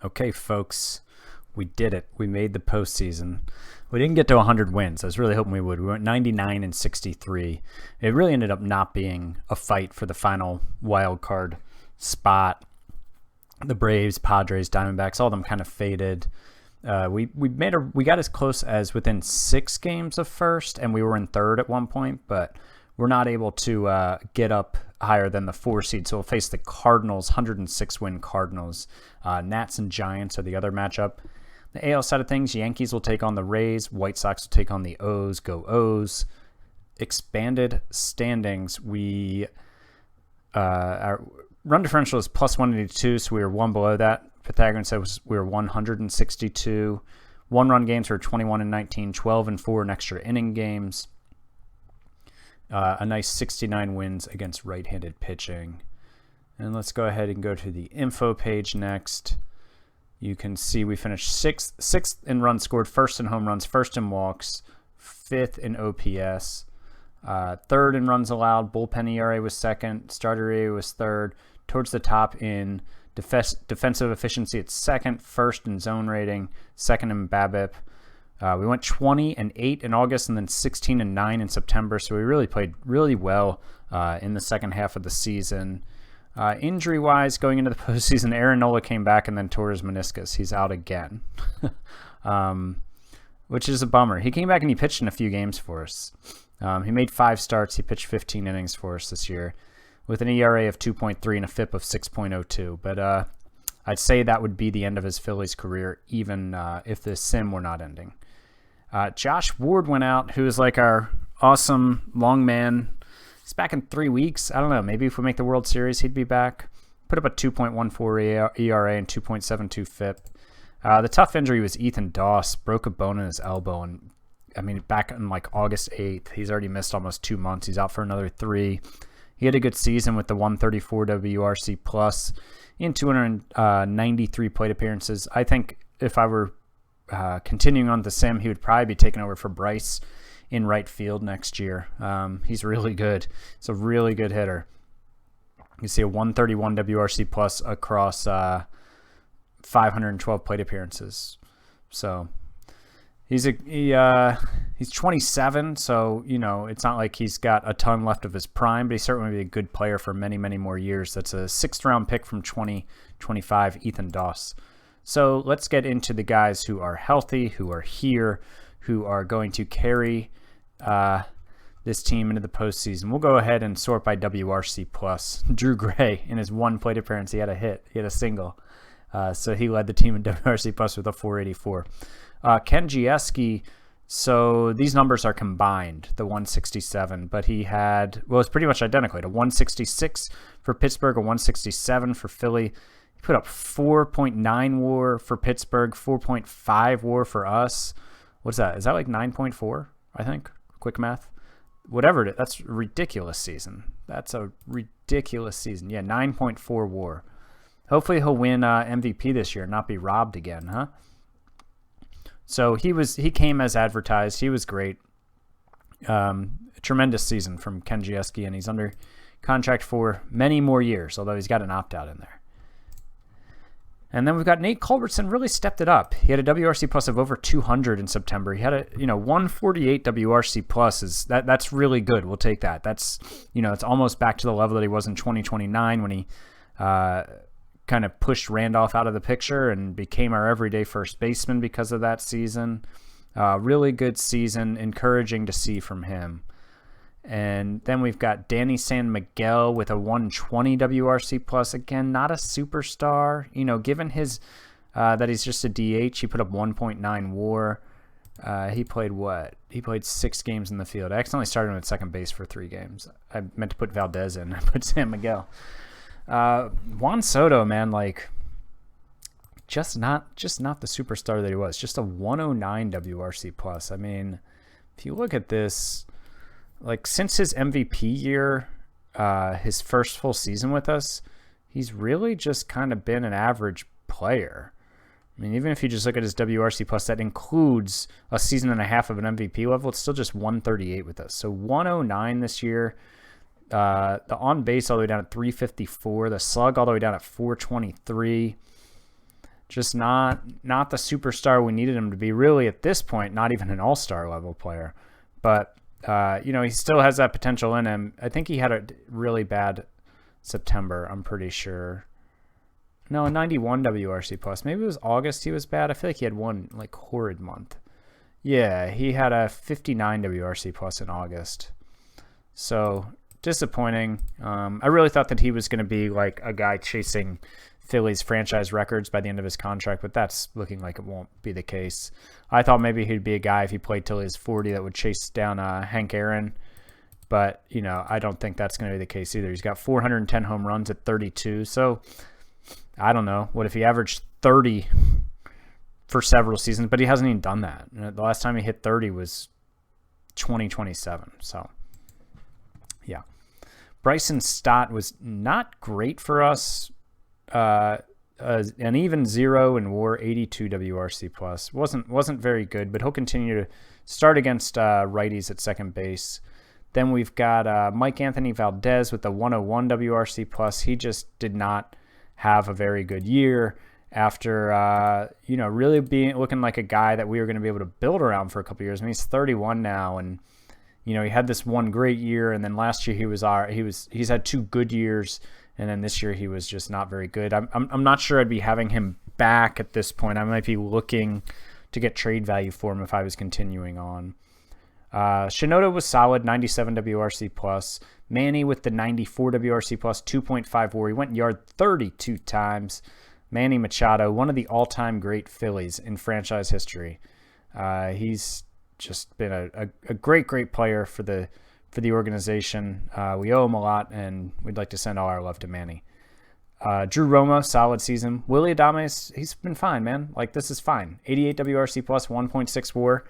Okay, folks, we did it. We made the postseason. We didn't get to 100 wins. I was really hoping we would. We went 99 and 63. It really ended up not being a fight for the final wild card spot. The Braves, Padres, Diamondbacks, all of them kind of faded. We got as close as within 6 games of first, and we were in third at one point, but we're not able to get up higher than the 4 seed. So we'll face the Cardinals, 106 win Cardinals. Nats and Giants are the other matchup. The AL side of things, Yankees will take on the Rays. White Sox will take on the O's. Go O's. Expanded standings. Our run differential is plus 182, so we were one below that. Pythagorean said we were 162. One-run games were 21 and 19, 12 and 4 in extra inning games. A nice 69 wins against right-handed pitching. And let's go ahead and go to the info page next. You can see we finished sixth in runs scored, first in home runs, first in walks, 5th in OPS, 3rd in runs allowed. Bullpen ERA was 2nd, starter ERA was 3rd. Towards the top in defensive efficiency, it's 2nd, 1st in zone rating, 2nd in BABIP. We went 20 and 8 in August, and then 16 and 9 in September. So we really played really well in the second half of the season. Injury-wise, going into the postseason, Aaron Nola came back and then tore his meniscus. He's out again, which is a bummer. He came back and he pitched in a few games for us. He made 5 starts. He pitched 15 innings for us this year with an ERA of 2.3 and a FIP of 6.02. But I'd say that would be the end of his Phillies career, even if the sim were not ending. Josh Ward went out, who is like our awesome long man. He's back in 3 weeks. I don't know. Maybe if we make the World Series, he'd be back. Put up a 2.14 ERA and 2.72 FIP. The tough injury was Ethan Doss. Broke a bone in his elbow. And I mean, back on like August 8th. He's already missed almost 2 months. He's out for another 3. He had a good season with the 134 WRC plus in 293 plate appearances. I think if I were continuing on the sim, he would probably be taking over for Bryce in right field next year. He's really good. He's a really good hitter. You see a 131 WRC plus across 512 plate appearances. So he's 27, so you know it's not like he's got a ton left of his prime, but he's certainly be a good player for many, many more years. That's a 6th round pick from 2025, Ethan Doss. So let's get into the guys who are healthy, who are here, who are going to carry this team into the postseason. We'll go ahead and sort by WRC plus. Drew Gray, in his 1 plate appearance, he had a hit. He had a single. So he led the team in WRC plus with a 484. Ken Gieske, so these numbers are combined, the 167, but he had, well, it's pretty much identical. He had a 166 for Pittsburgh, a 167 for Philly. He put up 4.9 WAR for Pittsburgh, 4.5 WAR for us. What's that? Is that like 9.4, I think? Quick math. Whatever it is, that's a ridiculous season. That's a ridiculous season. Yeah, 9.4 WAR. Hopefully he'll win MVP this year and not be robbed again, huh? So he came as advertised. He was great. Tremendous season from Ken Gieske, and he's under contract for many more years, although he's got an opt-out in there. And then we've got Nate Culbertson, really stepped it up. He had a WRC plus of over 200 in September. He had a 148 WRC plus. That's really good. We'll take that. That's it's almost back to the level that he was in 2029 when he kind of pushed Randolph out of the picture and became our everyday first baseman because of that season. Really good season, encouraging to see from him. And then we've got Danny San Miguel with a 120 WRC plus. Again, not a superstar. Given his that he's just a DH, he put up 1.9 WAR. He played what? He played 6 games in the field. I accidentally started him at second base for 3 games. I meant to put Valdez in. I put San Miguel. Juan Soto, man, like just not the superstar that he was. Just a 109 WRC plus. I mean, if you look at this, like since his MVP year, his first full season with us, he's really just kind of been an average player. I mean, even if you just look at his WRC plus, that includes a season and a half of an MVP level, it's still just 138 with us. So 109 this year. The on base all the way down at 354. The slug all the way down at 423. Just not the superstar we needed him to be. Really, at this point, not even an all-star level player. But, he still has that potential in him. I think he had a really bad September, I'm pretty sure. No, a 91 WRC plus. Maybe it was August he was bad. I feel like he had one, horrid month. Yeah, he had a 59 WRC plus in August. So, disappointing. I really thought that he was going to be a guy chasing Phillies franchise records by the end of his contract, but that's looking like it won't be the case. I thought maybe he'd be a guy if he played till he was 40 that would chase down Hank Aaron, but I don't think that's going to be the case either. He's got 410 home runs at 32, so I don't know. What if he averaged 30 for several seasons, but he hasn't even done that. The last time he hit 30 was 2027, so yeah. Bryson Stott was not great for us. An even 0 in WAR, 82 WRC plus. Wasn't very good, but he'll continue to start against righties at second base. Then we've got Mike Anthony Valdez with the 101 WRC plus. He just did not have a very good year after really looking like a guy that we were going to be able to build around for a couple years. I mean, he's 31 now, and he had this one great year, and then last year he's had 2 good years. And then this year he was just not very good. I'm not sure I'd be having him back at this point. I might be looking to get trade value for him if I was continuing on. Shinoda was solid, 97 WRC plus. Manny with the 94 WRC plus, 2.5 WAR. He went yard 32 times. Manny Machado, one of the all-time great Phillies in franchise history. He's just been a great player for the organization. We owe him a lot, and we'd like to send all our love to Manny. Drew Romo, solid season. Willie Adames, he's been fine, man. This is fine. 88 WRC plus, 1.6 WAR.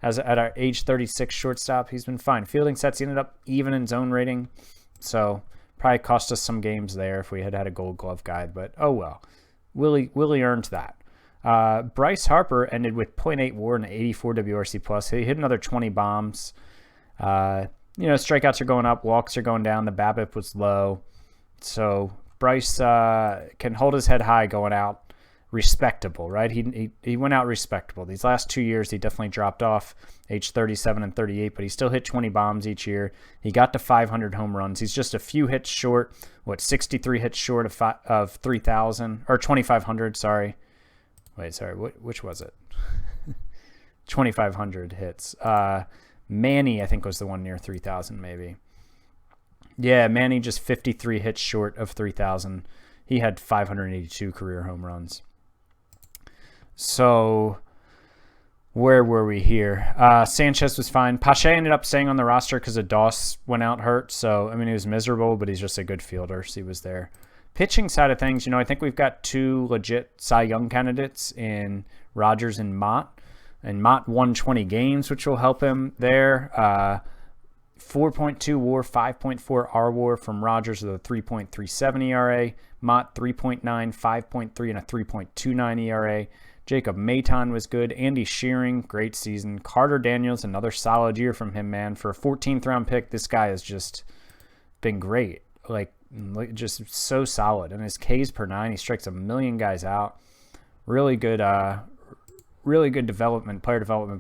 At our age 36 shortstop, he's been fine. Fielding sets, he ended up even in zone rating, so probably cost us some games there if we had a Gold Glove guide, but oh well. Willie earned that. Bryce Harper ended with 0.8 WAR and 84 WRC plus. He hit another 20 bombs. Strikeouts are going up, walks are going down. The BABIP was low. So Bryce can hold his head high going out respectable, right? He went out respectable. These last 2 years, he definitely dropped off, age 37 and 38, but he still hit 20 bombs each year. He got to 500 home runs. He's just a few hits short, 63 hits short of 3,000, or 2,500, sorry. Wait, sorry, which was it? 2,500 hits. Manny, I think, was the one near 3,000 maybe. Yeah, Manny just 53 hits short of 3,000. He had 582 career home runs. So, where were we here? Sanchez was fine. Pache ended up staying on the roster because Doss went out hurt. So, I mean, he was miserable, but he's just a good fielder, so he was there. Pitching side of things, I think we've got 2 legit Cy Young candidates in Rogers and Mott. And Mott won 20 games, which will help him there. 4.2 WAR, 5.4 R-WAR from Rogers with a 3.37 ERA. Mott 3.9, 5.3, and a 3.29 ERA. Jacob Maton was good. Andy Shearing, great season. Carter Daniels, another solid year from him, man. For a 14th round pick, this guy has just been great. Just so solid. And his Ks per 9, he strikes a million guys out. Really good player development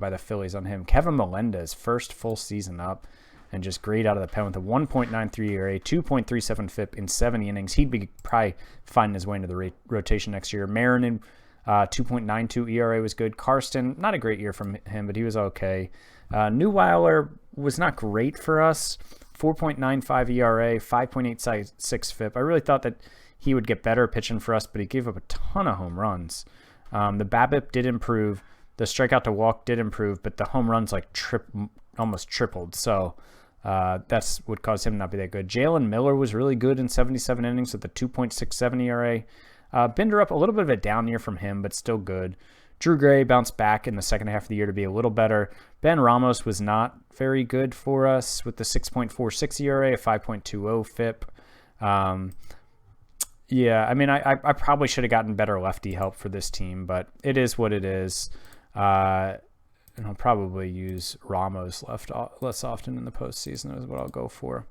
by the Phillies on him. Kevin Melendez, first full season up, and just great out of the pen with a 1.93 ERA, 2.37 FIP in 70 innings. He'd be probably finding his way into the rotation next year. Marinin, 2.92 ERA was good. Karsten, not a great year from him, but he was okay. Neuweiler was not great for us. 4.95 ERA, 5.86 FIP. I really thought that he would get better pitching for us, but he gave up a ton of home runs. The BABIP did improve. The strikeout to walk did improve, but the home runs almost tripled. So that's what caused him not to be that good. Jaylen Miller was really good in 77 innings with a 2.67 ERA. Binder up a little bit of a down year from him, but still good. Drew Gray bounced back in the second half of the year to be a little better. Ben Ramos was not very good for us with the 6.46 ERA, a 5.20 FIP. Yeah, I mean, I probably should have gotten better lefty help for this team, but it is what it is. And I'll probably use Ramos less often in the postseason is what I'll go for.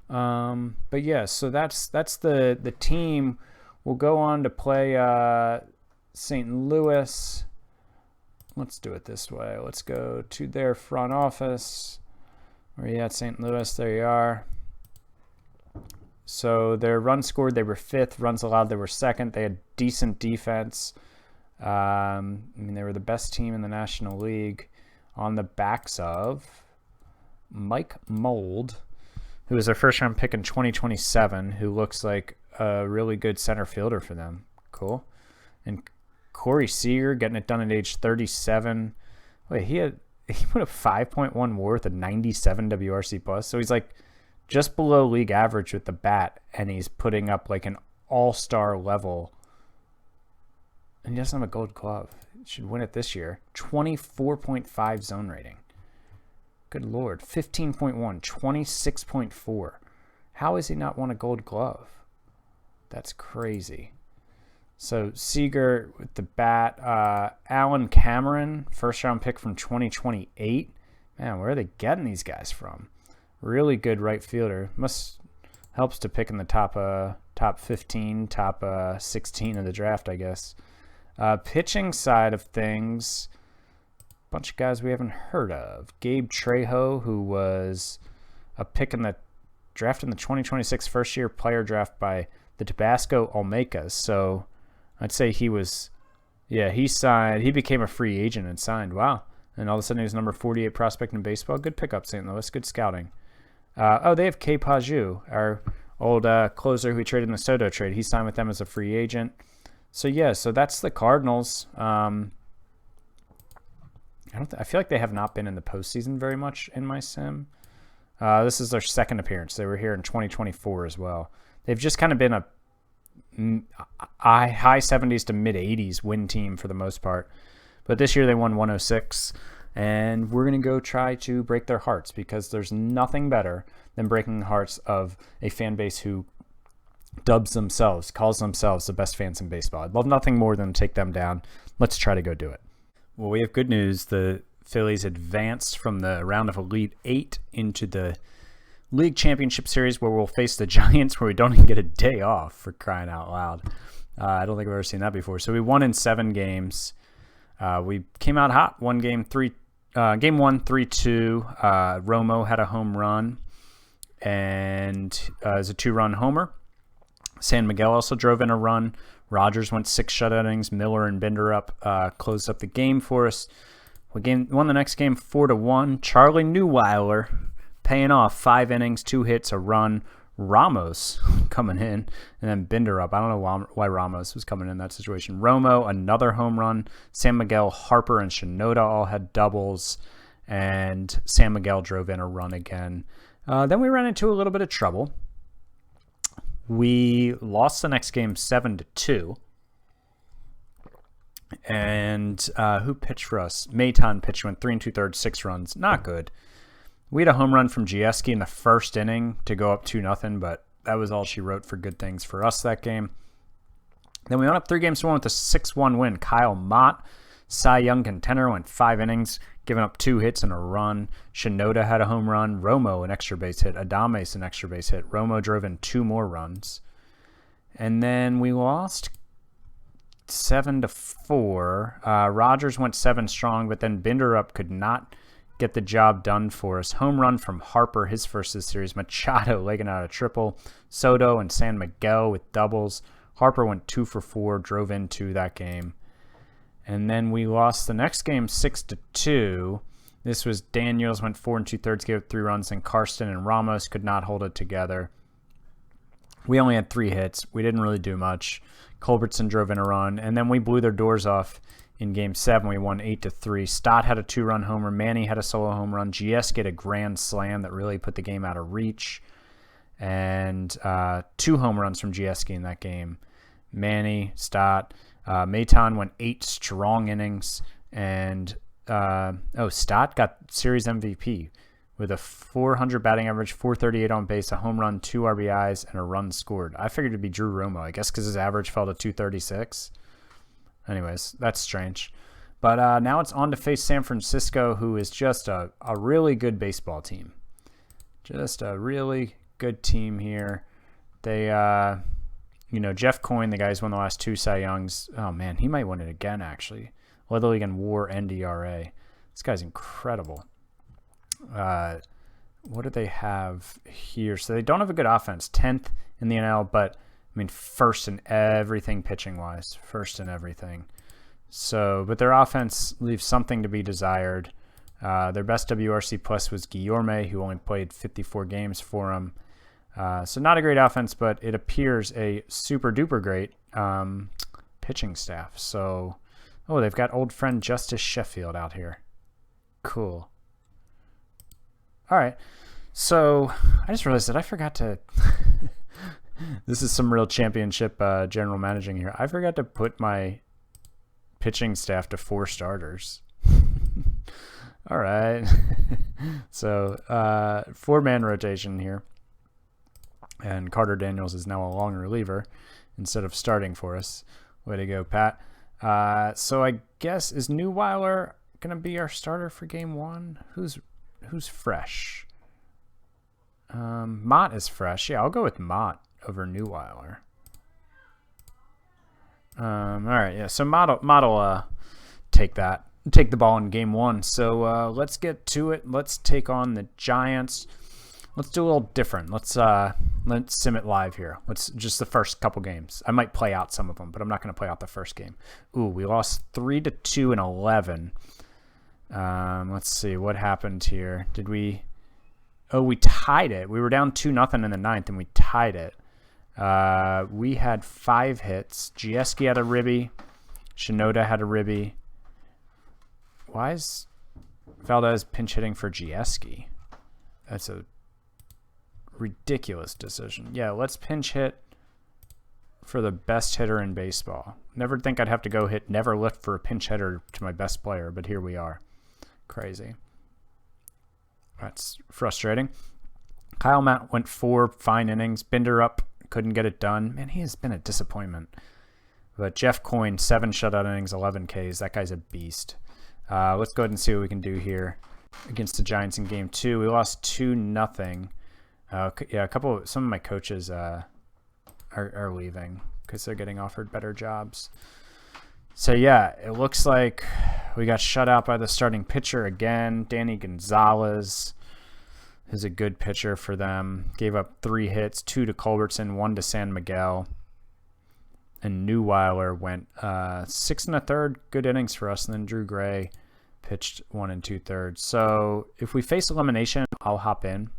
But yeah, so that's the team. We'll go on to play St. Louis. Let's do it this way. Let's go to their front office. Where are you at, St. Louis? There you are. So their runs scored, they were 5th. Runs allowed, they were 2nd. They had decent defense. I mean, they were the best team in the National League on the backs of Mike Mold, who was their first-round pick in 2027, who looks like a really good center fielder for them. Cool. And Corey Seager getting it done at age 37. Wait, he put a 5.1 WAR with a 97 WRC plus. So he's like just below league average with the bat, and he's putting up like an all-star level. And he doesn't have a gold glove. He should win it this year. 24.5 zone rating. Good Lord. 15.1, 26.4. How has he not won a gold glove? That's crazy. So Seager with the bat. Alan Cameron, first-round pick from 2028. Man, where are they getting these guys from? Really good right fielder. Helps to pick in the top 15, top 16 of the draft, I guess. Pitching side of things, bunch of guys we haven't heard of. Gabe Trejo, who was a pick in the draft in the 2026 first-year player draft by the Tabasco Olmecas. So I'd say he was, he signed. He became a free agent and signed. Wow. And all of a sudden he was number 48 prospect in baseball. Good pickup, St. Louis. Good scouting. They have K. Paju, our old closer who we traded in the Soto trade. He signed with them as a free agent. So, so that's the Cardinals. I feel like they have not been in the postseason very much in my sim. This is their second appearance. They were here in 2024 as well. They've just kind of been a high 70s to mid 80s win team for the most part. But this year they won 106. And we're going to go try to break their hearts, because there's nothing better than breaking the hearts of a fan base who calls themselves the best fans in baseball. I'd love nothing more than to take them down. Let's try to go do it. Well, we have good news. The Phillies advanced from the round of Elite 8 into the League Championship Series, where we'll face the Giants, where we don't even get a day off, for crying out loud. I don't think I've ever seen that before. So we won in 7 games. We came out hot. Won game 1, 3-2. Romo had a home run, and as a 2-run homer. San Miguel also drove in a run. Rogers went 6 shutout innings. Miller and Binderup closed up the game for us. We won the next game 4-1. Charlie Newweiler paying off, 5 innings, 2 hits, a run. Ramos coming in, and then Binderup. I don't know why Ramos was coming in that situation. Romo, another home run. San Miguel, Harper, and Shinoda all had doubles, and San Miguel drove in a run again. Then we ran into a little bit of trouble. We lost the next game 7-2. And who pitched for us? Maton pitched, went 3 2/3, 6 runs. Not good. We had a home run from Gieske in the first inning to go up 2-0, but that was all she wrote for good things for us that game. Then we went up 3-1 with a 6-1 win. Kyle Mott, Cy Young contender, went 5 innings, giving up 2 hits and a run. Shinoda had a home run. Romo, an extra base hit. Adames, an extra base hit. Romo drove in 2 more runs. And then we lost 7-4. Rogers went 7 strong, but then Binderup could not get the job done for us. Home run from Harper, his first of the series. Machado legging out a triple. Soto and San Miguel with doubles. Harper went 2 for 4, drove into that game. And then we lost the next game 6-2. This was Daniels went 4 2/3, gave up 3 runs, and Karsten and Ramos could not hold it together. We only had 3 hits. We didn't really do much. Culbertson drove in a run, and then we blew their doors off in Game 7. We won 8-3. Stott had a 2-run homer. Manny had a solo home run. Gieske had a grand slam that really put the game out of reach. And 2 home runs from Gieske in that game. Manny, Stott. Maton went 8 strong innings. And Stott got series MVP with a 400 batting average, 438 on base, a home run, 2 RBIs, and a run scored. I figured it'd be Drew Romo, I guess, because his average fell to 236. Anyways, that's strange. But now it's on to face San Francisco, who is just a really good baseball team. Just a really good team here. They You know, Jeff Coyne, the guy who's won the last 2 Cy Youngs. Oh, man, he might win it again, actually. Led the league in WAR and ERA. This guy's incredible. What do they have here? So they don't have a good offense. 10th in the NL, but, I mean, first in everything pitching-wise. First in everything. So, but their offense leaves something to be desired. Their best WRC plus was Guillorme, who only played 54 games for him. So not a great offense, but it appears a super-duper great pitching staff. So, oh, they've got old friend Justice Sheffield out here. Cool. All right. So I just realized that I forgot to... This is some real championship general managing here. I forgot to put my pitching staff to 4 starters. All right. So 4-man rotation here. And Carter Daniels is now a long reliever instead of starting for us. Way to go, Pat. So I guess, is Neuweiler going to be our starter for game 1? Who's fresh? Mott is fresh. Yeah, I'll go with Mott over Neuweiler. All right, yeah. So Mott will take the ball in game 1. So let's get to it. Let's take on the Giants. Let's do a little different. Let's sim it live here. Let's just the first couple games. I might play out some of them, but I'm not going to play out the first game. Ooh, we lost 3-2 and 11. Let's see what happened here. Did we? Oh, we tied it. We were down 2-0 in the 9th, and we tied it. We had 5 hits. Gieske had a ribby. Shinoda had a ribby. Why is Valdez pinch hitting for Gieske? That's a ridiculous decision. Yeah, let's pinch hit for the best hitter in baseball. Never think I'd have to go hit never lift for a pinch hitter to my best player, but here we are. Crazy. That's frustrating. Kyle Matt went 4 fine innings. Binder up, couldn't get it done. Man, he has been a disappointment. But Jeff Coyne, 7 shutout innings, 11 Ks. That guy's a beast. Let's go ahead and see what we can do here against the Giants in game 2. We lost 2-0. Yeah, some of my coaches are leaving because they're getting offered better jobs. So yeah, it looks like we got shut out by the starting pitcher again. Danny Gonzalez is a good pitcher for them. Gave up 3 hits, 2 to Culbertson, 1 to San Miguel. And Neuweiler went 6 1/3, good innings for us. And then Drew Gray pitched 1 2/3. So if we face elimination, I'll hop in.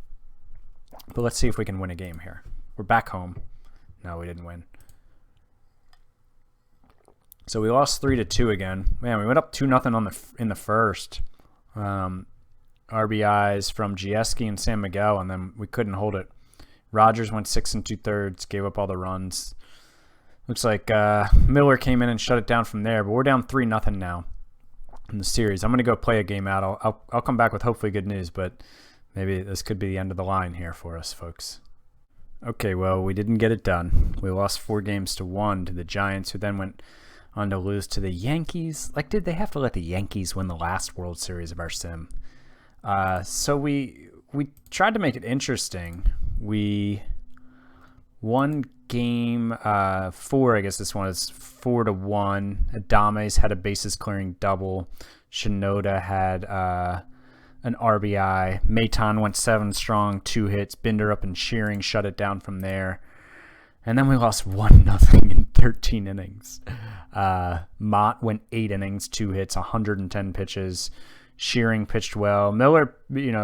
But let's see if we can win a game here. We're back home. No, we didn't win. So we lost 3-2 again. Man, we went up 2-0 in the first. RBIs from Gieske and San Miguel, and then we couldn't hold it. Rogers went 6 2/3, gave up all the runs. Looks like Miller came in and shut it down from there, but we're down 3-0 now in the series. I'm going to go play a game out. I'll come back with hopefully good news, but maybe this could be the end of the line here for us, folks. Okay, well, we didn't get it done. We lost 4-1 to the Giants, who then went on to lose to the Yankees. Like, did they have to let the Yankees win the last World Series of our sim? So we tried to make it interesting. We won game 4. I guess this one is 4-1. Adames had a bases clearing double. Shinoda had an RBI. Maton went 7 strong, 2 hits. Binder up and Shearing shut it down from there. And then we lost 1-0 in 13 innings. Mott went 8 innings, 2 hits, 110 pitches. Shearing pitched well. Miller,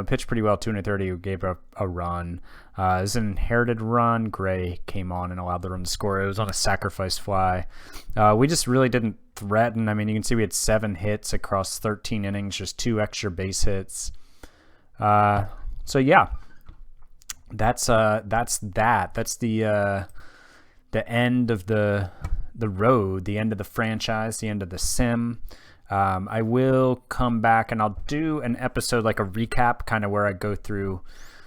pitched pretty well, 2 1/3, gave up a run. It was an inherited run. Gray came on and allowed the run to score. It was on a sacrifice fly. We just really didn't threaten. I mean, you can see we had 7 hits across 13 innings, just 2 extra base hits. So yeah, that's that. That's the end of the road, the end of the franchise, the end of the sim. I will come back and I'll do an episode, like a recap, kind of where I go through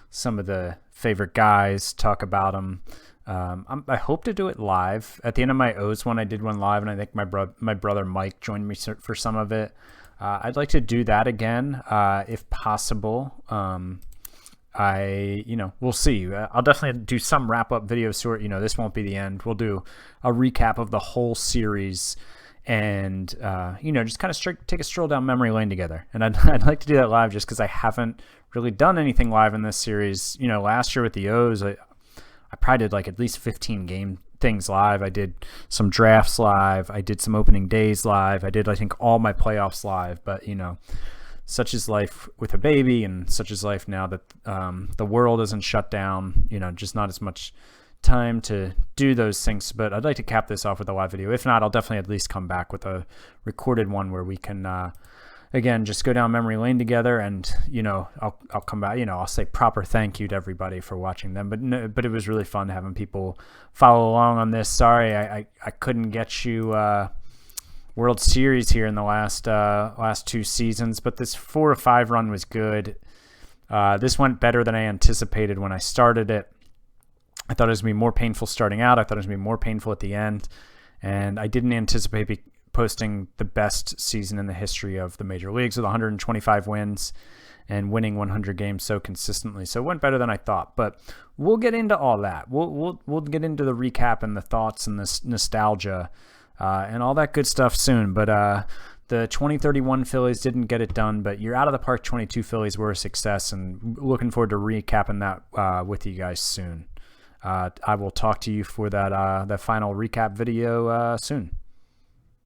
some of the favorite guys, talk about them. I hope to do it live. At the end of my O's one, I did one live, and I think my brother Mike joined me for some of it. I'd like to do that again if possible. we'll see. I'll definitely do some wrap-up video sort. This won't be the end. We'll do a recap of the whole series and, just kind of take a stroll down memory lane together. And I'd like to do that live just because I haven't really done anything live in this series. Last year with the O's, I probably did like at least 15 game things live. I did some drafts live. I did some opening days live. I did, I think, all my playoffs live. But, such is life with a baby, and such is life now that the world isn't shut down, just not as much time to do those things. But I'd like to cap this off with a live video. If not, I'll definitely at least come back with a recorded one where we can, again, just go down memory lane together. And, I'll come back, I'll say proper thank you to everybody for watching them. But it was really fun having people follow along on this. Sorry, I couldn't get you World Series here in the last 2 seasons, but this 4-5 run was good. This went better than I anticipated when I started it. I thought it was going to be more painful starting out. I thought it was going to be more painful at the end, and I didn't anticipate posting the best season in the history of the major leagues with 125 wins and winning 100 games so consistently. So it went better than I thought, but we'll get into all that. We'll get into the recap and the thoughts and the nostalgia and all that good stuff soon. But the 2031 Phillies didn't get it done, but you're out of the park 22 Phillies were a success, and looking forward to recapping that with you guys soon. I will talk to you for that final recap video soon.